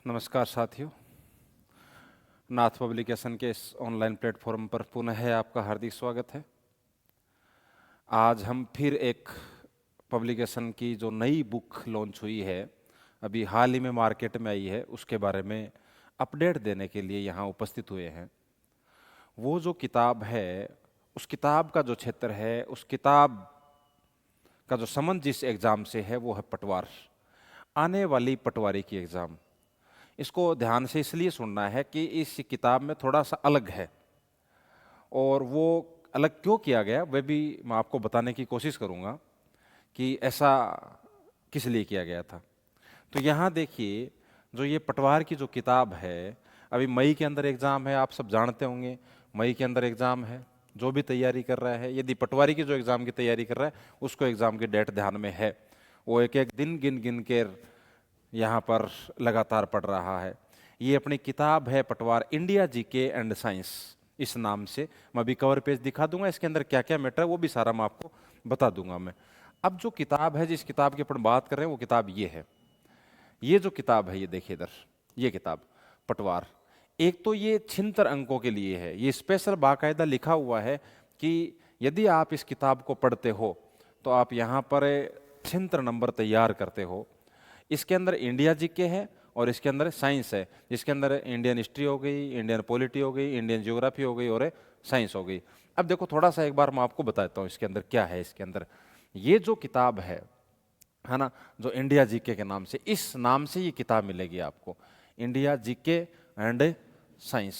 नमस्कार साथियों, नाथ पब्लिकेशन के इस ऑनलाइन प्लेटफॉर्म पर पुनः आपका हार्दिक स्वागत है। आज हम फिर एक पब्लिकेशन की जो नई बुक लॉन्च हुई है, अभी हाल ही में मार्केट में आई है, उसके बारे में अपडेट देने के लिए यहाँ उपस्थित हुए हैं। वो जो किताब है, उस किताब का जो क्षेत्र है, उस किताब का जो संबंध जिस एग्ज़ाम से है वो है पटवार, आने वाली पटवारी की एग्ज़ाम। इसको ध्यान से इसलिए सुनना है कि इस किताब में थोड़ा सा अलग है, और वो अलग क्यों किया गया वह भी मैं आपको बताने की कोशिश करूँगा कि ऐसा किस लिए किया गया था। तो यहाँ देखिए, जो ये पटवार की जो किताब है, अभी मई के अंदर एग्ज़ाम है, आप सब जानते होंगे मई के अंदर एग्ज़ाम है। जो भी तैयारी कर रहा है, यदि पटवारी की जो एग्ज़ाम की तैयारी कर रहा है, उसको एग्ज़ाम की डेट ध्यान में है। वो एक एक दिन गिन गिन के यहाँ पर लगातार पढ़ रहा है। ये अपनी किताब है पटवार, इंडिया जीके एंड साइंस, इस नाम से। मैं अभी कवर पेज दिखा दूंगा, इसके अंदर क्या क्या मैटर है वो भी सारा मैं आपको बता दूंगा मैं। अब जो किताब है, जिस किताब की अपन बात कर रहे हैं, वो किताब ये है। ये जो किताब है, ये देखिए इधर, ये किताब पटवार। एक तो ये 76 अंकों के लिए है, ये स्पेशल बाकायदा लिखा हुआ है कि यदि आप इस किताब को पढ़ते हो तो आप यहाँ पर 76 नंबर तैयार करते हो। इसके अंदर इंडिया जीके है और इसके अंदर साइंस है, जिसके अंदर इंडियन हिस्ट्री हो गई, इंडियन पॉलिटी हो गई, इंडियन ज्योग्राफी हो गई और साइंस हो गई। अब देखो थोड़ा सा एक बार मैं आपको बताता हूँ इसके अंदर क्या है। इसके अंदर ये जो किताब है ना, जो इंडिया जीके के नाम से, इस नाम से ये किताब मिलेगी आपको, India GK and science,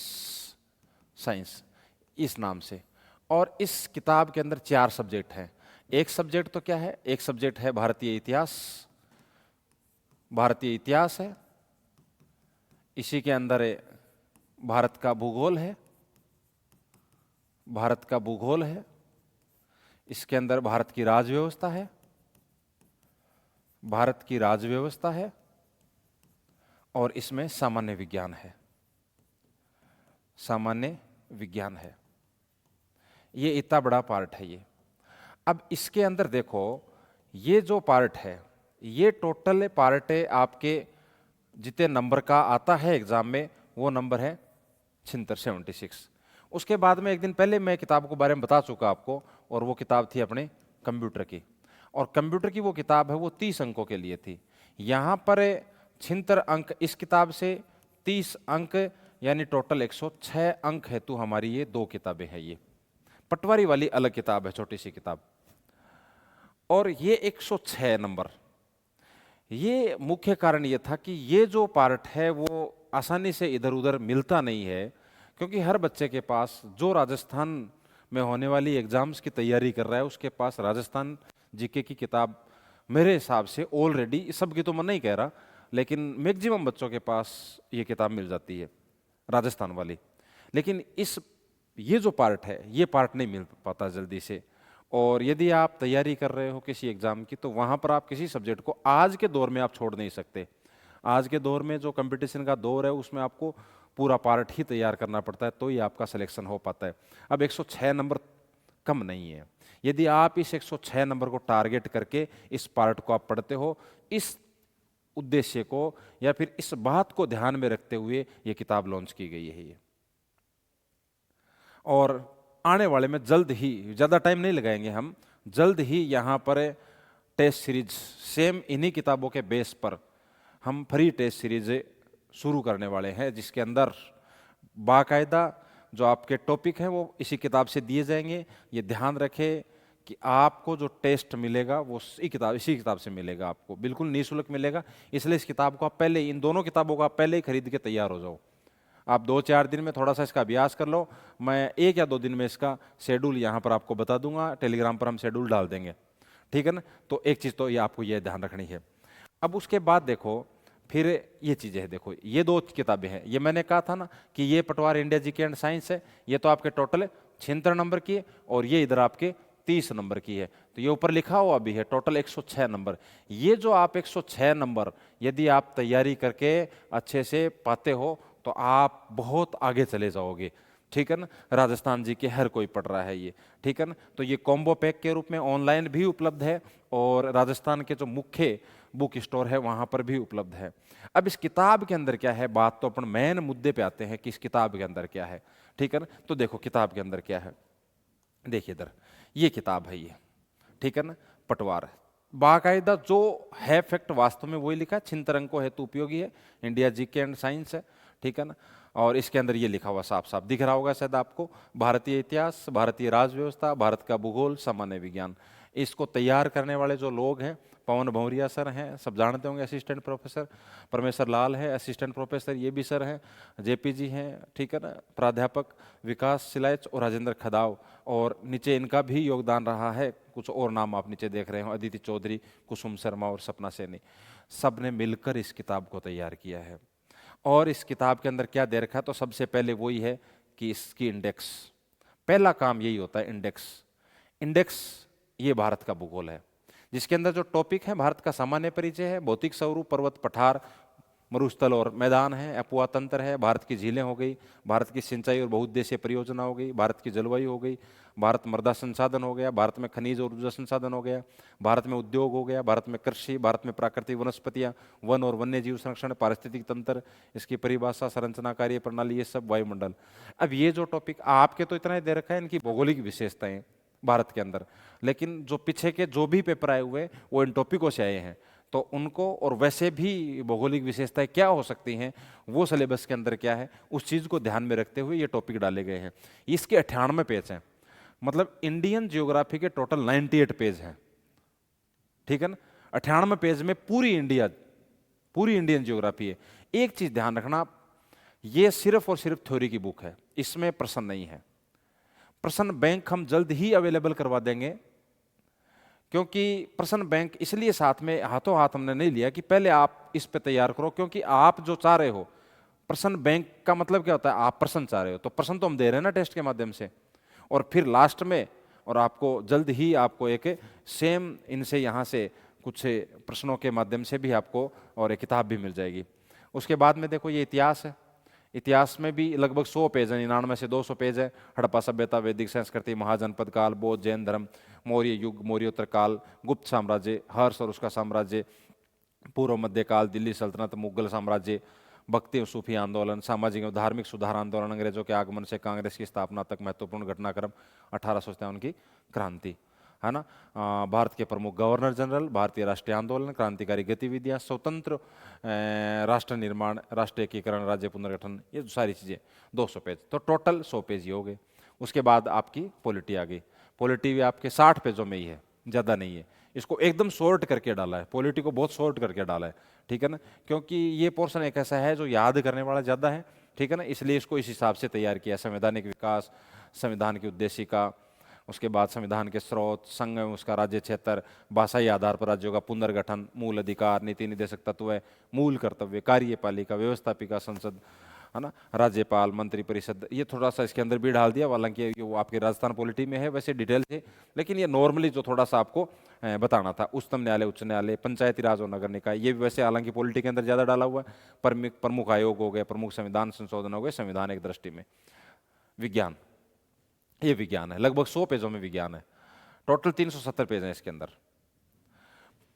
science इस नाम से। और इस किताब के अंदर 4 सब्जेक्ट हैं। एक सब्जेक्ट तो क्या है, एक सब्जेक्ट है भारतीय इतिहास, भारतीय इतिहास है। इसी के अंदर भारत का भूगोल है, भारत का भूगोल है। इसके अंदर भारत की राजव्यवस्था है, भारत की राजव्यवस्था है। और इसमें सामान्य विज्ञान है, सामान्य विज्ञान है। ये इतना बड़ा पार्ट है ये। अब इसके अंदर देखो, ये जो पार्ट है, ये टोटल पार्ट है आपके जितने नंबर का आता है एग्जाम में, वो नंबर है 76। उसके बाद में एक दिन पहले मैं किताब के बारे में बता चुका आपको, और वो किताब थी अपने कंप्यूटर की। और कंप्यूटर की वो किताब है, वो 30 अंकों के लिए थी। यहाँ पर 76 अंक इस किताब से, 30 अंक यानी टोटल 106 अंक हेतु हमारी ये 2 किताबें हैं। ये पटवारी वाली अलग किताब है, छोटी सी किताब। और ये 106 नंबर, ये मुख्य कारण ये था कि ये जो पार्ट है वो आसानी से इधर उधर मिलता नहीं है, क्योंकि हर बच्चे के पास जो राजस्थान में होने वाली एग्जाम्स की तैयारी कर रहा है, उसके पास राजस्थान जीके की किताब मेरे हिसाब से ऑलरेडी, सबकी तो मैं नहीं कह रहा, लेकिन मैक्सिमम बच्चों के पास ये किताब मिल जाती है राजस्थान वाली। लेकिन ये जो पार्ट है, ये पार्ट नहीं मिल पाता जल्दी से। और यदि आप तैयारी कर रहे हो किसी एग्जाम की, तो वहां पर आप किसी सब्जेक्ट को आज के दौर में आप छोड़ नहीं सकते। आज के दौर में जो कंपटीशन का दौर है, उसमें आपको पूरा पार्ट ही तैयार करना पड़ता है, तो ही आपका सिलेक्शन हो पाता है। अब 106 नंबर कम नहीं है। यदि आप इस 106 नंबर को टारगेट करके इस पार्ट को आप पढ़ते हो, इस उद्देश्य को या फिर इस बात को ध्यान में रखते हुए ये किताब लॉन्च की गई है। ये और आने वाले में जल्द ही, ज़्यादा टाइम नहीं लगाएंगे हम, जल्द ही यहाँ पर टेस्ट सीरीज सेम इन्हीं किताबों के बेस पर हम फ्री टेस्ट सीरीज शुरू करने वाले हैं, जिसके अंदर बाकायदा जो आपके टॉपिक हैं वो इसी किताब से दिए जाएंगे। ये ध्यान रखें कि आपको जो टेस्ट मिलेगा वो इसी किताब से मिलेगा, आपको बिल्कुल निःशुल्क मिलेगा। इसलिए इस किताब को आप पहले, इन दोनों किताबों को आप पहले ही खरीद के तैयार हो जाओ। आप 2-4 दिन में थोड़ा सा इसका अभ्यास कर लो। मैं 1 या 2 दिन में इसका शेड्यूल यहाँ पर आपको बता दूंगा, टेलीग्राम पर हम शेड्यूल डाल देंगे, ठीक है ना। तो एक चीज़ तो ये आपको ये ध्यान रखनी है। अब उसके बाद देखो, फिर ये चीज़ें हैं, देखो ये 2 किताबें हैं। ये मैंने कहा था ना कि ये पटवार इंडिया जीके एंड साइंस है, ये तो आपके टोटल 76 नंबर की है, और ये इधर आपके 30 नंबर की है। तो ये ऊपर लिखा हुआ भी है टोटल 106 नंबर। ये जो आप 106 नंबर यदि आप तैयारी करके अच्छे से पाते हो, तो आप बहुत आगे चले जाओगे, ठीक है ना। राजस्थान जी के हर कोई पढ़ रहा है ये, ठीक है ना। तो ये कॉम्बो पैक के रूप में ऑनलाइन भी उपलब्ध है, और राजस्थान के जो मुख्य बुक स्टोर है वहाँ पर भी उपलब्ध है। अब इस किताब के अंदर क्या है, बात तो अपन मेन मुद्दे पे आते हैं कि इस किताब के अंदर क्या है, ठीक है ना। तो देखो किताब के अंदर क्या है, देखिए इधर ये किताब है ये, ठीक है ना, पटवार। बाकायदा जो है फैक्ट वास्तव में वही लिखा है, छिंतरंको हेतु उपयोगी है, इंडिया जीके एंड साइंस है, ठीक है ना। और इसके अंदर ये लिखा हुआ साफ साफ दिख रहा होगा शायद आपको, भारतीय इतिहास, भारतीय राज व्यवस्था, भारत का भूगोल, सामान्य विज्ञान। इसको तैयार करने वाले जो लोग हैं, पवन भौरिया सर हैं, सब जानते होंगे, असिस्टेंट प्रोफेसर, परमेश्वर लाल है असिस्टेंट प्रोफेसर, ये भी सर हैं, जेपी जी हैं, ठीक है ना, प्राध्यापक विकास सिलाइच और राजेंद्र खदाव, और नीचे इनका भी योगदान रहा है, कुछ और नाम आप नीचे देख रहे हो, अदिति चौधरी, कुसुम शर्मा और सपना सैनी, सब ने मिलकर इस किताब को तैयार किया है। और इस किताब के अंदर क्या दे रखा है, तो सबसे पहले वही है कि इसकी इंडेक्स, पहला काम यही होता है, इंडेक्स। इंडेक्स ये भारत का भूगोल है, जिसके अंदर जो टॉपिक है, भारत का सामान्य परिचय है, भौतिक स्वरूप, पर्वत पठार, मरुस्थल और मैदान है, अपुआ तंत्र है, भारत की झीलें हो गई, भारत की सिंचाई और बहुउद्देशीय परियोजना हो गई, भारत की जलवायु हो गई, भारत मृदा संसाधन हो गया, भारत में खनिज और ऊर्जा संसाधन हो गया, भारत में उद्योग हो गया, भारत में कृषि, भारत में प्राकृतिक वनस्पतियां, वन और वन्य जीव संरक्षण, पारिस्थितिक तंत्र, इसकी परिभाषा, संरचना, कार्य प्रणाली, ये सब, वायुमंडल। अब ये जो टॉपिक आपके तो इतना ही दे रखा है, इनकी भौगोलिक विशेषताएं भारत के अंदर, लेकिन जो पीछे के जो भी पेपर आए हुए वो इन टॉपिकों से आए हैं, तो उनको, और वैसे भी भौगोलिक विशेषताएं क्या हो सकती हैं, वो सिलेबस के अंदर क्या है, उस चीज़ को ध्यान में रखते हुए ये टॉपिक डाले गए हैं। इसके 98 पेज हैं, मतलब इंडियन जियोग्राफी के टोटल 98 पेज हैं, ठीक है ना। 98 पेज में पूरी इंडिया, पूरी इंडियन जियोग्राफी है। एक चीज़ ध्यान रखना, ये सिर्फ और सिर्फ थ्योरी की बुक है, इसमें प्रश्न नहीं है। प्रश्न बैंक हम जल्द ही अवेलेबल करवा देंगे, क्योंकि प्रश्न बैंक इसलिए साथ में हाथों हाथ हमने नहीं लिया कि पहले आप इस पे तैयार करो, क्योंकि आप जो चाह रहे हो, प्रश्न बैंक का मतलब क्या होता है, आप प्रश्न चाह रहे हो, तो प्रश्न तो हम दे रहे हैं ना टेस्ट के माध्यम से, और फिर लास्ट में, और आपको जल्द ही आपको एक सेम इनसे यहाँ से कुछ प्रश्नों के माध्यम से भी आपको और एक किताब भी मिल जाएगी। उसके बाद में देखो ये इतिहास है, इतिहास में भी लगभग 100 पेज है, 99 से 200 पेज है। हड़प्पा सभ्यता, वैदिक संस्कृति, महाजनपद काल, बौद्ध जैन धर्म, मौर्य युग, मौर्योत्तर काल, गुप्त साम्राज्य, हर्ष और उसका साम्राज्य, पूर्व मध्यकाल, दिल्ली सल्तनत, मुगल साम्राज्य, भक्ति और सूफी आंदोलन, सामाजिक और धार्मिक सुधार आंदोलन, अंग्रेजों के आगमन से कांग्रेस की स्थापना तक महत्वपूर्ण घटनाक्रम, 1857 की क्रांति, है ना, भारत के प्रमुख गवर्नर जनरल, भारतीय राष्ट्रीय आंदोलन, क्रांतिकारी गतिविधियां, स्वतंत्र राष्ट्र निर्माण, राष्ट्र एकीकरण, राज्य पुनर्गठन, ये सारी चीज़ें 200 पेज, तो टोटल 100 पेज ही हो गए। उसके बाद आपकी पॉलिटी आ गई, पॉलिटी भी आपके 60 पेजों में ही है, ज़्यादा नहीं है। इसको एकदम शॉर्ट करके डाला है, पॉलिटी को बहुत शॉर्ट करके डाला है, ठीक है ना, क्योंकि ये पोर्शन एक ऐसा है जो याद करने वाला ज़्यादा है, ठीक है ना, इसलिए इसको इस हिसाब से तैयार किया। संवैधानिक विकास, संविधान की उद्देशिका, उसके बाद संविधान के स्रोत, संघ एवं उसका राज्य क्षेत्र, भाषाई आधार पर राज्यों का पुनर्गठन, मूल अधिकार, नीति निर्देशक तत्व, मूल कर्तव्य, कार्यपालिका, व्यवस्थापिका संसद, है ना, राज्यपाल, मंत्रिपरिषद, ये थोड़ा सा इसके अंदर भी डाल दिया, हालांकि वो आपके राजस्थान पॉलिटी में है वैसे डिटेल से, लेकिन ये नॉर्मली जो थोड़ा सा आपको बताना था। उच्चतम न्यायालय, उच्च न्यायालय, पंचायती राज और नगर निकाय, ये भी वैसे हालांकि पॉलिटी के अंदर ज़्यादा डाला हुआ है। प्रमुख आयोग हो गए, प्रमुख संविधान संशोधन हो गए, संविधान एक दृष्टि में, विज्ञान, ये विज्ञान है, लगभग 100 पेजों में विज्ञान है, टोटल 370 पेज हैं इसके अंदर।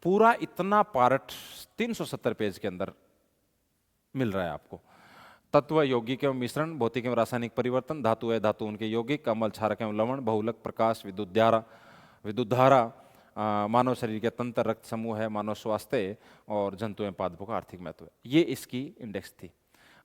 पूरा इतना पार्ट 370 पेज के अंदर मिल रहा है आपको। तत्व, यौगिक एवं मिश्रण, भौतिक एवं रासायनिक परिवर्तन, धातु है, धातु उनके यौगिक, अम्ल, क्षारक एवं लवण, बहुलक, प्रकाश, विद्युत धारा, मानव शरीर के तंत्र, रक्त समूह है, मानव स्वास्थ्य और जंतु एवं पादपों का आर्थिक महत्व है। ये इसकी इंडेक्स थी।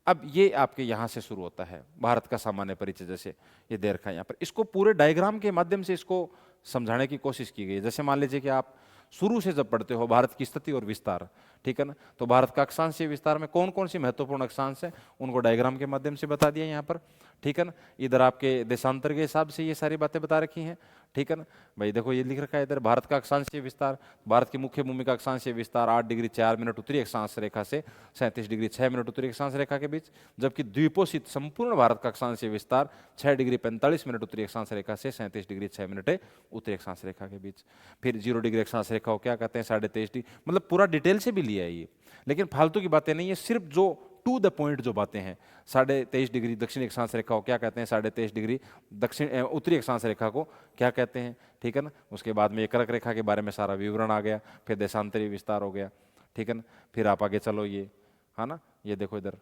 अब ये आपके यहाँ से शुरू होता है, भारत का सामान्य परिचय, जैसे ये दे रखा है यहाँ पर। इसको पूरे डायग्राम के माध्यम से इसको समझाने की कोशिश की गई है। जैसे मान लीजिए कि आप शुरू से जब पढ़ते हो भारत की स्थिति और विस्तार, ठीक है ना, तो भारत का अक्षांशीय विस्तार में कौन कौन सी महत्वपूर्ण अक्षांश है, उनको डायग्राम के माध्यम से बता दिया यहाँ पर, ठीक है ना। इधर आपके देशांतर के हिसाब से ये सारी बातें बता रखी हैं, ठीक है ना। भाई देखो ये लिख रखा है इधर, भारत का अक्षांशीय विस्तार, भारत की मुख्य भूमि का अक्षांशीय विस्तार 8 डिग्री 4 मिनट उत्तरी अक्षांश रेखा से 37 डिग्री 6 मिनट उत्तरी अक्षांश रेखा के बीच, जबकि द्वीपोषित संपूर्ण भारत का अक्षांशीय विस्तार 6 डिग्री 45 मिनट उत्तरी अक्षांश रेखा से 37 डिग्री 6 मिनट उत्तरी अक्षांश रेखा के बीच। फिर 0 डिग्री अक्षांश रेखा को क्या कहते हैं, 23.5 डिग्री, मतलब पूरा डिटेल से भी लिया है ये, लेकिन फालतू की बातें नहीं है, सिर्फ जो टू द पॉइंट जो बातें हैं। 23.5 डिग्री दक्षिणी अक्षांश रेखा को क्या कहते हैं, 23.5 डिग्री दक्षिण उत्तरी अक्षांश रेखा को क्या कहते हैं, ठीक है ना। उसके बाद में कर्क रेखा के बारे में सारा विवरण आ गया, फिर देशांतरी विस्तार हो गया, ठीक है ना। फिर आप आगे चलो, ये है ना, ये देखो इधर,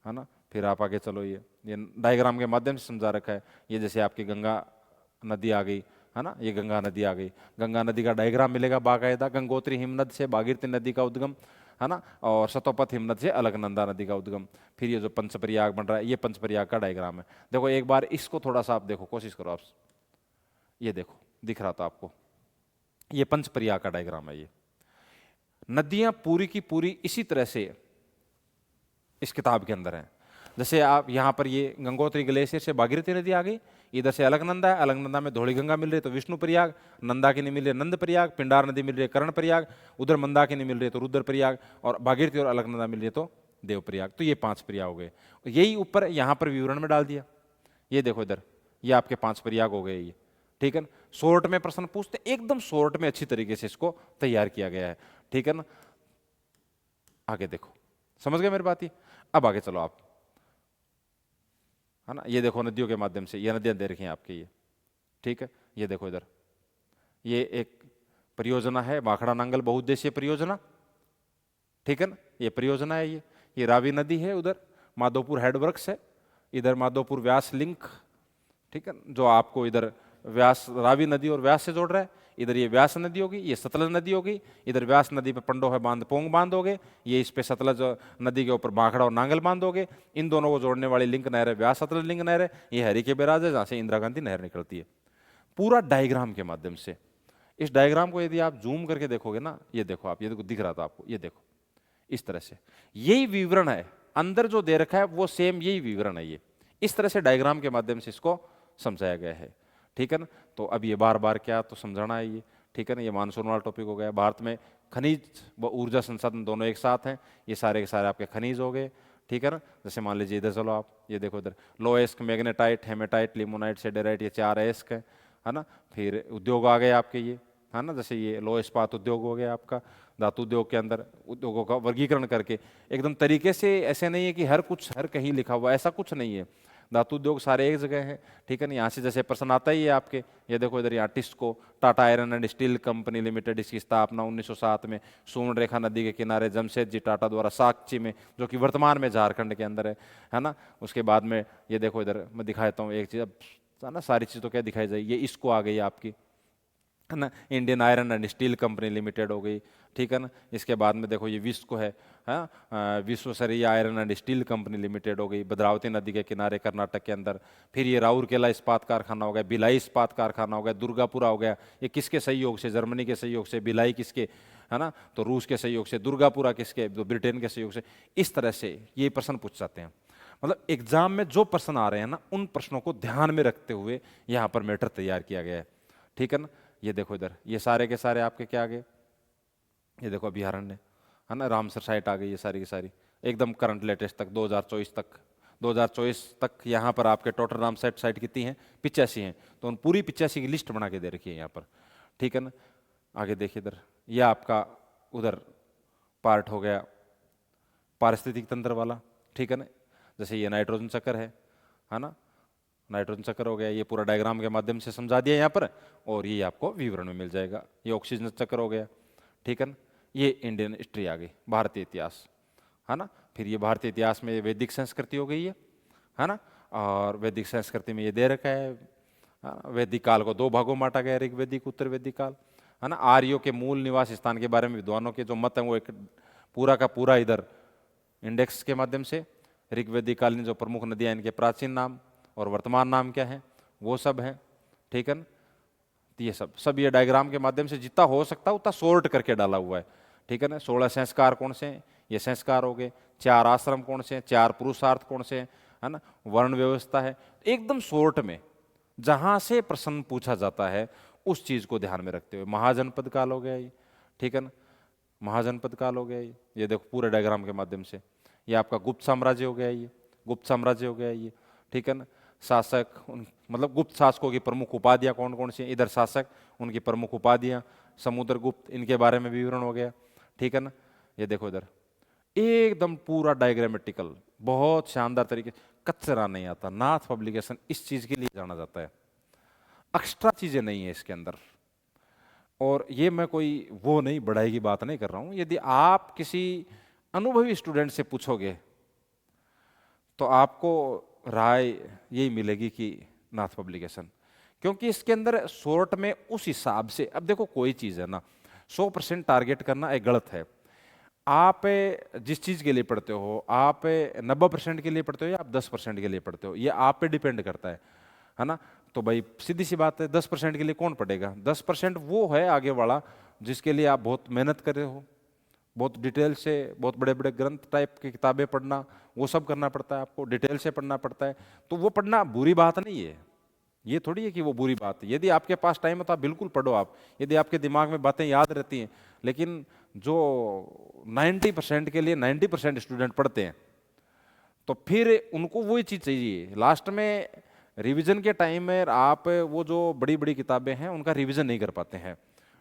है ना। फिर आप आगे चलो, ये डायग्राम के माध्यम से समझा रखा है। ये जैसे आपकी गंगा नदी आ गई, है ना, ये गंगा नदी आ गई। गंगा नदी का डायग्राम मिलेगा बाकायदा, गंगोत्री हिमनद से भागीरथी नदी का उद्गम, है ना, और सतोपथ हिमनद से अलकनंदा नदी का उद्गम। फिर ये जो पंचप्रयाग बन रहा है, ये पंचप्रयाग का डायग्राम है। देखो एक बार इसको थोड़ा सा आप देखो, कोशिश करो आप, ये देखो दिख रहा था आपको, ये पंचप्रयाग का डायग्राम है। ये नदियां पूरी की पूरी इसी तरह से इस किताब के अंदर है। जैसे आप यहाँ पर ये गंगोत्री ग्लेशियर से भागीरथी नदी आ गई, इधर से अलकनंदा है, अलकनंदा में धौली गंगा मिल रही है तो विष्णु प्रयाग, नंदाकिनी मिल रही है नंद प्रयाग, पिंडार नदी मिल रही है कर्ण प्रयाग, उधर मंदाकिनी मिल रही है तो रुद्र प्रयाग, और भागीरथी और अलकनंदा मिल रही है तो देव प्रयाग। तो ये 5 प्रयाग हो गए। यही ऊपर यहाँ पर विवरण में डाल दिया। ये देखो इधर, ये आपके 5 प्रयाग हो गए ये, ठीक है ना। शॉर्ट में प्रश्न पूछते, एकदम शॉर्ट में अच्छी तरीके से इसको तैयार किया गया है, ठीक है ना। आगे देखो, समझ गए मेरी बात ही। अब आगे चलो आप, है ना, ये देखो नदियों के माध्यम से ये नदियां दे रखी हैं आपके, ये ठीक है। ये देखो इधर, ये एक परियोजना है भाखड़ा नांगल बहुउद्देशीय परियोजना, ठीक है ना। ये परियोजना है, ये रावी नदी है, उधर माधोपुर हेडवर्क्स है, इधर माधोपुर व्यास लिंक, ठीक है, जो आपको इधर व्यास रावी नदी और व्यास से जोड़ रहा है। इधर ये व्यास नदी होगी, ये सतलज नदी होगी, इधर व्यास नदी पे पंडो है बांध पोंग बांध होगे, ये इस पे सतलज नदी के ऊपर भाखड़ा और नांगल बांध होगे। इन दोनों को जोड़ने वाली लिंक नहर है व्यास सतलज लिंक नहर है। ये हरि के बैराज है जहाँ से इंदिरा गांधी नहर निकलती है, पूरा डायग्राम के माध्यम से। इस डायग्राम को यदि आप जूम करके देखोगे ना, ये देखो आप, ये देखो दिख रहा था आपको, ये देखो इस तरह से यही विवरण है अंदर जो दे रखा है, वो सेम यही विवरण है। ये इस तरह से डायग्राम के माध्यम से इसको समझाया गया है, ठीक है ना। तो अब ये बार बार क्या तो समझाना है ये, ठीक है ना। ये मानसून वाला टॉपिक हो गया। भारत में खनिज व ऊर्जा संसाधन दोनों एक साथ हैं, ये सारे के सारे आपके खनिज हो गए, ठीक है ना। जैसे मान लीजिए इधर चलो आप, ये देखो इधर लोएस्क, मैग्नेटाइट, हेमेटाइट, लिमोनाइट, सेडेराइट, ये 4 एस्क है ना। फिर उद्योग आ गए आपके ये, है ना, जैसे ये लो इस्पात उद्योग हो गया आपका। धातु उद्योग के अंदर उद्योगों का वर्गीकरण करके एकदम तरीके से, ऐसे नहीं है कि हर कुछ हर कहीं लिखा हुआ, ऐसा कुछ नहीं है। धातु उद्योग सारे एक जगह है, ठीक है ना। यहाँ से जैसे प्रश्न आता ही है आपके, ये देखो इधर यहाँ TISCO Tata iron and steel company limited, इसकी स्थापना 1907 में सुवर्ण रेखा नदी के किनारे जमशेदजी टाटा द्वारा साक्ची में, जो कि वर्तमान में झारखंड के अंदर है ना। उसके बाद में ये देखो इधर मैं दिखा देता हूँ एक चीज़, अब ना सारी चीज़ तो क्या दिखाई जाए, ये इसको आ गई आपकी, है ना, Indian iron and steel company limited हो गई, ठीक है ना। इसके बाद में देखो ये विश्व है, Visvesvaraya iron and steel company limited हो गई, भद्रावती नदी के किनारे कर्नाटक के अंदर। फिर ये राउरकेला इस्पात कारखाना हो गया, भिलाई इस्पात कारखाना हो गया, दुर्गापुरा हो गया। ये किसके सहयोग से? जर्मनी के सहयोग से। भिलाई किसके? है ना, तो रूस के सहयोग से। दुर्गापुरा किसके? तो ब्रिटेन के सहयोग से। इस तरह से ये प्रश्न पूछ जाते हैं। मतलब एग्जाम में जो प्रश्न आ रहे हैं ना, उन प्रश्नों को ध्यान में रखते हुए यहाँ पर मैटर तैयार किया गया है, ठीक है ना। ये देखो इधर, ये सारे के सारे आपके क्या आ गए, ये देखो अभयारण्य, है ना, रामसर साइट आ गई, ये सारी की सारी एकदम करंट लेटेस्ट तक 2024 तक यहाँ पर आपके टोटल रामसर साइट कितनी है? 85 हैं। तो उन पूरी 85 की लिस्ट बना के दे रखी है यहाँ पर, ठीक है ना। आगे देखिए इधर, ये आपका उधर पार्ट हो गया पारिस्थितिक तंत्र वाला, ठीक है ना। जैसे ये नाइट्रोजन चक्र है ना, नाइट्रोजन चक्र हो गया, ये पूरा डायग्राम के माध्यम से समझा दिया यहाँ पर, और ये आपको विवरण में मिल जाएगा। ये ऑक्सीजन चक्र हो गया, ठीक है ना। ये इंडियन हिस्ट्री आ गई, भारतीय इतिहास, है ना। फिर ये भारतीय इतिहास में वैदिक संस्कृति हो गई है ना। और वैदिक संस्कृति में ये दे रखा है, वैदिक काल को 2 भागों में बांटा गया, ऋग वैदिक उत्तर वैदिक काल, है ना। आर्यों के मूल निवास स्थान के बारे में विद्वानों के जो मत हैं वो एक पूरा का पूरा इधर इंडेक्स के माध्यम से। ऋग्वेदिक कालीन जो प्रमुख नदियाँ, इनके प्राचीन नाम और वर्तमान नाम क्या है, वो सब है, ठीक है ना। ये सब ये डायग्राम के माध्यम से जितना हो सकता है उतना शॉर्ट करके डाला हुआ है, ठीक है ना। 16 संस्कार कौन से हैं? ये संस्कार हो गए। 4 आश्रम कौन से हैं? 4 पुरुषार्थ कौन से हैं? है ना। वर्ण व्यवस्था है, एकदम शॉर्ट में जहां से प्रश्न पूछा जाता है उस चीज को ध्यान में रखते हुए। महाजनपद काल हो गया ये, ठीक है ना, महाजनपद काल हो गया ये देखो पूरे डायग्राम के माध्यम से। ये आपका गुप्त साम्राज्य हो गया, ये गुप्त साम्राज्य हो गया ये, ठीक है ना। शासक, मतलब गुप्त शासकों की प्रमुख उपाधियां कौन कौन सी हैं? इधर शासक, उनकी प्रमुख उपाधियां, समुद्रगुप्त, इनके बारे में विवरण हो गया, ठीक है ना। ये देखो इधर एकदम पूरा डायग्रामेटिकल, बहुत शानदार तरीके, कचरा नहीं आता। नाथ पब्लिकेशन इस चीज के लिए जाना जाता है, एक्स्ट्रा चीजें नहीं है इसके अंदर। और ये मैं कोई वो नहीं, बढ़ाई की बात नहीं कर रहा हूं। यदि आप किसी अनुभवी स्टूडेंट से पूछोगे तो आपको राय यही मिलेगी कि नाथ पब्लिकेशन, क्योंकि इसके अंदर शॉर्ट में उस हिसाब से, अब देखो कोई चीज़ है ना, 100% टारगेट करना एक गलत है। आप जिस चीज़ के लिए पढ़ते हो, आप 90% के लिए पढ़ते हो या आप 10% के लिए पढ़ते हो, ये आप पे डिपेंड करता है ना। तो भाई सीधी सी बात है, 10% के लिए कौन पढ़ेगा? 10% वो है आगे वाला जिसके लिए आप बहुत मेहनत कर रहे हो, बहुत डिटेल से, बहुत बड़े बड़े ग्रंथ टाइप की किताबें पढ़ना, वो सब करना पड़ता है आपको, डिटेल से पढ़ना पड़ता है। तो वो पढ़ना बुरी बात नहीं है, ये थोड़ी है कि वो बुरी बात है। यदि आपके पास टाइम है तो आप बिल्कुल पढ़ो, आप यदि आपके दिमाग में बातें याद रहती हैं। लेकिन जो 90% के लिए 90% स्टूडेंट पढ़ते हैं, तो फिर उनको वही चीज़ चाहिए लास्ट में। रिवीजन के टाइम में आप वो जो बड़ी बड़ी किताबें हैं उनका रिवीजन नहीं कर पाते हैं,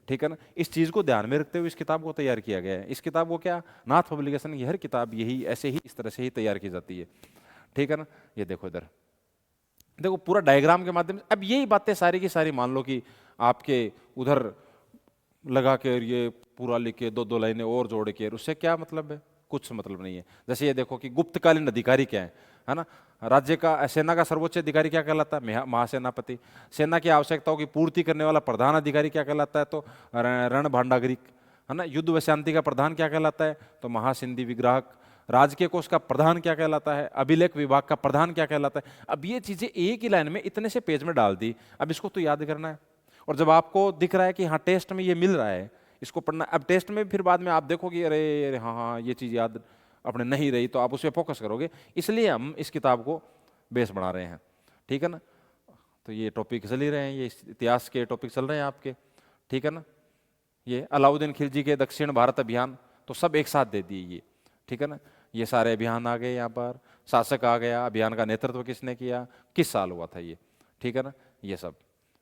ठीक है ना। इस चीज़ को ध्यान में रखते हुए इस किताब को तैयार किया गया है। इस किताब को क्या, नाथ पब्लिकेशन की हर किताब यही ऐसे ही इस तरह से ही तैयार की जाती है, ठीक है ना। ये देखो इधर, देखो पूरा डायग्राम के माध्यम से। अब यही बातें सारी की सारी मान लो कि आपके उधर लगा के और ये पूरा लिख के दो दो लाइनें और जोड़ के, उससे क्या मतलब है? कुछ मतलब नहीं है। जैसे ये देखो कि गुप्तकालीन अधिकारी क्या है ना। राज्य का, सेना का सर्वोच्च अधिकारी क्या कहलाता है? महासेनापति। सेना की आवश्यकताओं की पूर्ति करने वाला प्रधान अधिकारी क्या कहलाता है? तो रण भांडागरिक, है ना। युद्ध व शांति का प्रधान क्या कहलाता है? तो महासिंधी विग्राहक। राजकीय कोष का प्रधान क्या कहलाता है? अभिलेख विभाग का प्रधान क्या कहलाता है? अब ये चीजें एक ही लाइन में इतने से पेज में डाल दी, अब इसको तो याद करना है। और जब आपको दिख रहा है कि हाँ टेस्ट में ये मिल रहा है, इसको पढ़ना, अब टेस्ट में फिर बाद में आप देखोगे अरे अरे हाँ हाँ ये चीज़ याद अपने नहीं रही, तो आप उस पर फोकस करोगे। इसलिए हम इस किताब को बेस बना रहे हैं, ठीक है ना। तो ये टॉपिक चल ही रहे हैं, ये इतिहास के टॉपिक चल रहे हैं आपके, ठीक है ना। ये अलाउद्दीन खिलजी के दक्षिण भारत अभियान, तो सब एक साथ दे दिए ये, ठीक है ना। ये सारे अभियान आ गए यहाँ पर, शासक आ गया, अभियान का नेतृत्व किसने किया, किस साल हुआ था ये, ठीक है ना। ये सब,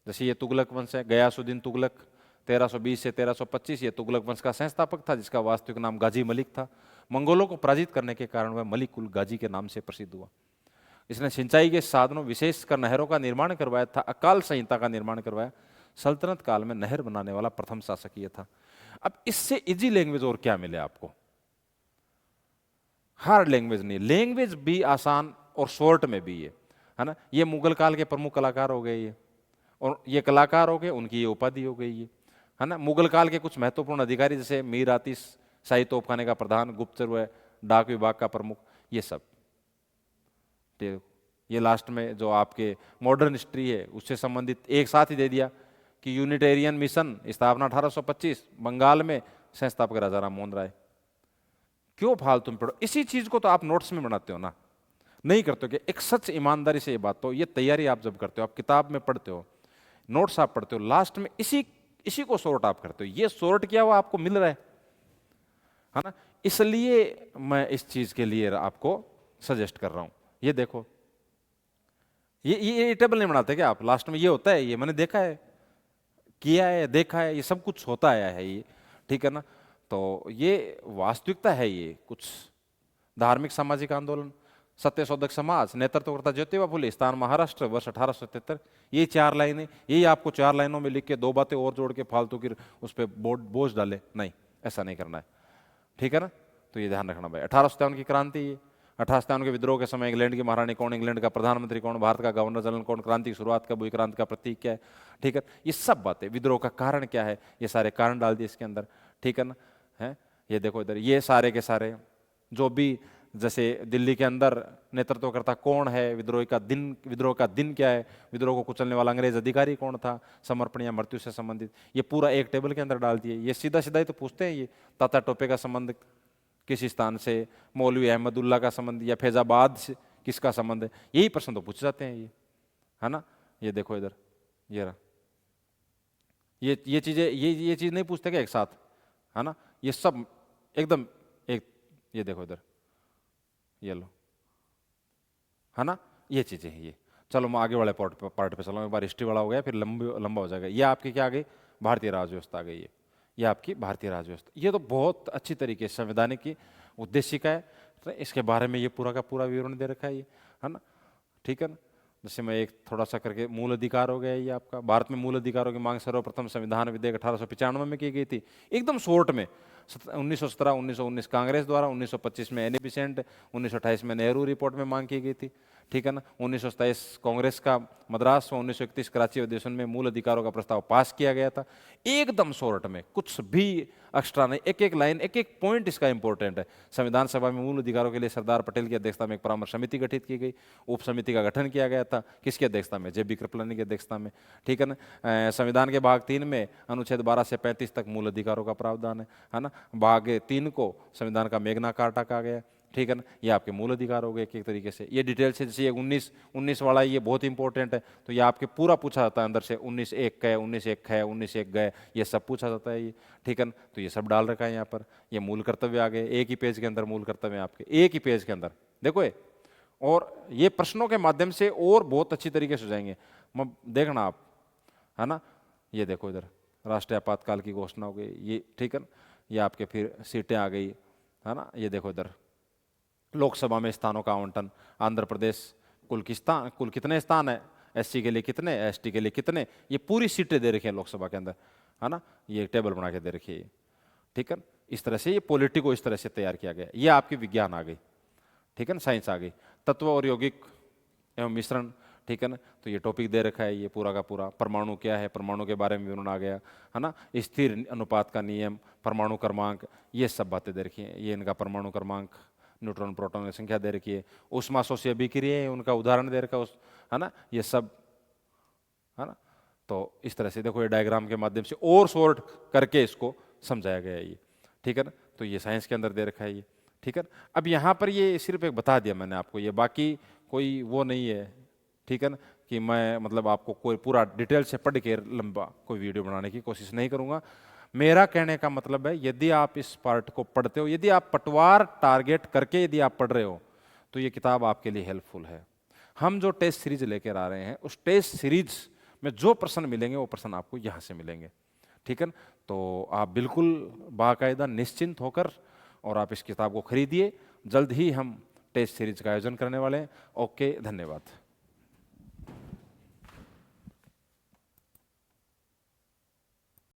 जैसे ये तुगलक वंश है, गयासुद्दीन तुगलक 1320 से 1325, ये तुगलक वंश का संस्थापक था जिसका वास्तविक नाम गाजी मलिक था। मंगोलों को पराजित करने के कारण वह मलिक उल गाजी के नाम से प्रसिद्ध हुआ। इसने सिंचाई के साधनों विशेषकर नहरों का निर्माण करवाया था, अकाल संहिता का निर्माण करवाया। सल्तनत काल में नहर बनाने वाला प्रथम शासक ये था। अब इससे इजी लैंग्वेज और क्या मिले आपको? हार्ड लैंग्वेज नहीं, लैंग्वेज भी आसान और शॉर्ट में भी है ना। ये मुगल काल के प्रमुख कलाकार हो गए ये, और ये कलाकार हो गए, उनकी ये उपाधि हो गई ये, है ना। मुगल काल के कुछ महत्वपूर्ण अधिकारी जैसे मीर आतिश, शाही तोपखाने का प्रधान, गुप्तचर व डाक विभाग का प्रमुख, ये सब। ये लास्ट में जो आपके मॉडर्न हिस्ट्री है उससे संबंधित एक साथ ही दे दिया कि यूनिटेरियन मिशन स्थापना 1825, बंगाल में, संस्थापक राजा राम मोहन राय। क्यों फालतू में पढ़ो, इसी चीज को तो आप नोट्स में बनाते हो ना, नहीं करते हो कि एक सच ईमानदारी से ये बात, तो ये तैयारी आप जब करते हो, आप किताब में पढ़ते हो, नोट्स आप पढ़ते हो, लास्ट में इसी इसी को सॉर्ट आप करते हो। ये सॉर्ट किया हुआ आपको मिल रहा है ना। इसलिए मैं इस चीज के लिए आपको सजेस्ट कर रहा हूं। ये देखो, ये टेबल नहीं बनाते क्या आप? लास्ट में ये होता है, ये मैंने देखा है, किया है, देखा है, ये सब कुछ होता आया है ये, ठीक है ना। तो ये वास्तविकता है। ये कुछ धार्मिक सामाजिक आंदोलन, सत्यशोधक समाज, नेतृत्व करता ज्योतिबा फुले, स्थान महाराष्ट्र, वर्ष 1877। ये 4 लाइनें, यही आपको 4 लाइनों में लिख के 2 बातें और जोड़ के फालतू की उस पर बोझ डाले, नहीं, ऐसा नहीं करना है, ठीक है ना। तो ये ध्यान रखना भाई। 1857 की क्रांति, 1857 के विद्रोह के समय इंग्लैंड की महारानी कौन, इंग्लैंड का प्रधानमंत्री कौन, भारत का गवर्नर जनरल कौन, क्रांति की शुरुआत कब हुई, क्रांति का प्रतीक क्या है, ठीक है। ये सब बातें, विद्रोह का कारण क्या है, ये सारे कारण डाल दिए इसके अंदर, ठीक है ना। है ये देखो इधर, ये सारे के सारे जो भी, जैसे दिल्ली के अंदर नेतृत्वकर्ता कौन है, विद्रोह का दिन क्या है, विद्रोह को कुचलने वाला अंग्रेज अधिकारी कौन था, समर्पण या मृत्यु से संबंधित, ये पूरा एक टेबल के अंदर डाल दिए। ये सीधा सीधा ही तो पूछते हैं, ये ताता टोपे का संबंध किस स्थान से, मौलवी अहमदुल्ला का संबंध या फैजाबाद से किसका संबंध है, यही प्रश्न तो पूछ जाते हैं ये, है ना। ये देखो इधर, ये रहा, ये चीजें, ये चीज नहीं पूछते क्या एक साथ, है ना। ये सब एकदम एक, ये देखो इधर, ये लो, है ना, ये चीजें हैं ये। चलो मैं आगे वाले पार्ट पे चलो, एक बार हिस्ट्री वाला हो गया फिर लंबा हो जाएगा। ये आपकी क्या आ गई, भारतीय राज्य व्यवस्था आ गई है, ये आपकी भारतीय राज्य व्यवस्था। ये तो बहुत अच्छी तरीके से संवैधानिक की उद्देशिका है, तो इसके बारे में ये पूरा का पूरा विवरण दे रखा है ये, है ना, ठीक है ना। जैसे मैं एक थोड़ा सा करके, मूल अधिकार हो गया ये आपका। भारत में मूल अधिकारों की मांग सर्वप्रथम संविधान विधेयक 1895 में की गई थी, एकदम शॉर्ट में। 1917 1919 कांग्रेस द्वारा, 1925 में एनी बेसेंट, 1928 में नेहरू रिपोर्ट में मांग की गई थी, ठीक है ना। 1927 कांग्रेस का मद्रास व 1931 कराची अधिवेशन में मूल अधिकारों का प्रस्ताव पास किया गया था, एकदम शॉर्ट में, कुछ भी एक्स्ट्रा नहीं, एक एक लाइन, एक एक पॉइंट इसका इंपॉर्टेंट है। संविधान सभा में मूल अधिकारों के लिए सरदार पटेल की अध्यक्षता में एक परामर्श समिति गठित की गई, उप समिति का गठन किया गया था, किसकी अध्यक्षता में? जे बी कृपलानी की अध्यक्षता में, ठीक है ना। संविधान के भाग 3 में अनुच्छेद 12 से 35 तक मूल अधिकारों का प्रावधान है ना। भाग 3 को संविधान का मेग्ना कार्टा कहा गया, ठीक है ना। ये आपके मूल अधिकार हो गए एक एक तरीके से। ये डिटेल से, जैसे ये 19 वाला, ये बहुत इंपॉर्टेंट है, तो ये आपके पूरा पूछा जाता है अंदर से, 19(1) है, 19(1) है, 19(1) गए, ये सब पूछा जाता है ये, ठीक है ना। तो ये सब डाल रखा है यहाँ पर। ये मूल कर्तव्य आ गए, एक ही पेज के अंदर मूल कर्तव्य आपके, एक ही पेज के अंदर, देखो ये। और ये प्रश्नों के माध्यम से और बहुत अच्छी तरीके से हो जाएंगे, देखना आप, है ना। ये देखो इधर राष्ट्रीय आपातकाल की घोषणा हो गई, ये, ठीक है ना। ये आपके फिर सीटें आ गई, है ना। ये देखो इधर लोकसभा में स्थानों का आवंटन, आंध्र प्रदेश कुल कितने स्थान है, एससी के लिए कितने, एसटी के लिए कितने, ये पूरी सीटें दे रखी हैं लोकसभा के अंदर, है ना। ये टेबल बना के दे रखी है, ठीक है। इस तरह से ये पॉलिटी को इस तरह से तैयार किया गया। ये आपकी विज्ञान आ गई, ठीक है ना, साइंस आ गई। तत्व और यौगिक एवं मिश्रण, ठीक है ना। तो ये टॉपिक दे रखा है ये पूरा का पूरा। परमाणु क्या है, परमाणु के बारे में विवरण आ गया, है ना। स्थिर अनुपात का नियम, परमाणु क्रमांक, ये सब बातें दे रखी हैं। ये इनका परमाणु क्रमांक, न्यूट्रॉन प्रोटॉन की संख्या दे रखी है, ऊष्मा शोषी अभिक्रिया है, उनका उदाहरण दे रखा है, है ना, ये सब, है ना। तो इस तरह से देखो, ये डायग्राम के माध्यम से और शॉर्ट करके इसको समझाया गया है ये, ठीक है ना। तो ये साइंस के अंदर दे रखा है ये, ठीक है ना। अब यहाँ पर ये सिर्फ एक बता दिया मैंने आपको, ये बाकी कोई वो नहीं है, ठीक है ना, कि मैं मतलब आपको कोई पूरा डिटेल से पढ़ के लंबा कोई वीडियो बनाने की कोशिश नहीं करूँगा। मेरा कहने का मतलब है, यदि आप इस पार्ट को पढ़ते हो, यदि आप पटवार टारगेट करके यदि आप पढ़ रहे हो, तो ये किताब आपके लिए हेल्पफुल है। हम जो टेस्ट सीरीज लेकर आ रहे हैं, उस टेस्ट सीरीज में जो प्रश्न मिलेंगे वो प्रश्न आपको यहाँ से मिलेंगे, ठीक है ना। तो आप बिल्कुल बाकायदा निश्चिंत होकर और आप इस किताब को खरीदिए। जल्द ही हम टेस्ट सीरीज का आयोजन करने वाले हैं। ओके, धन्यवाद।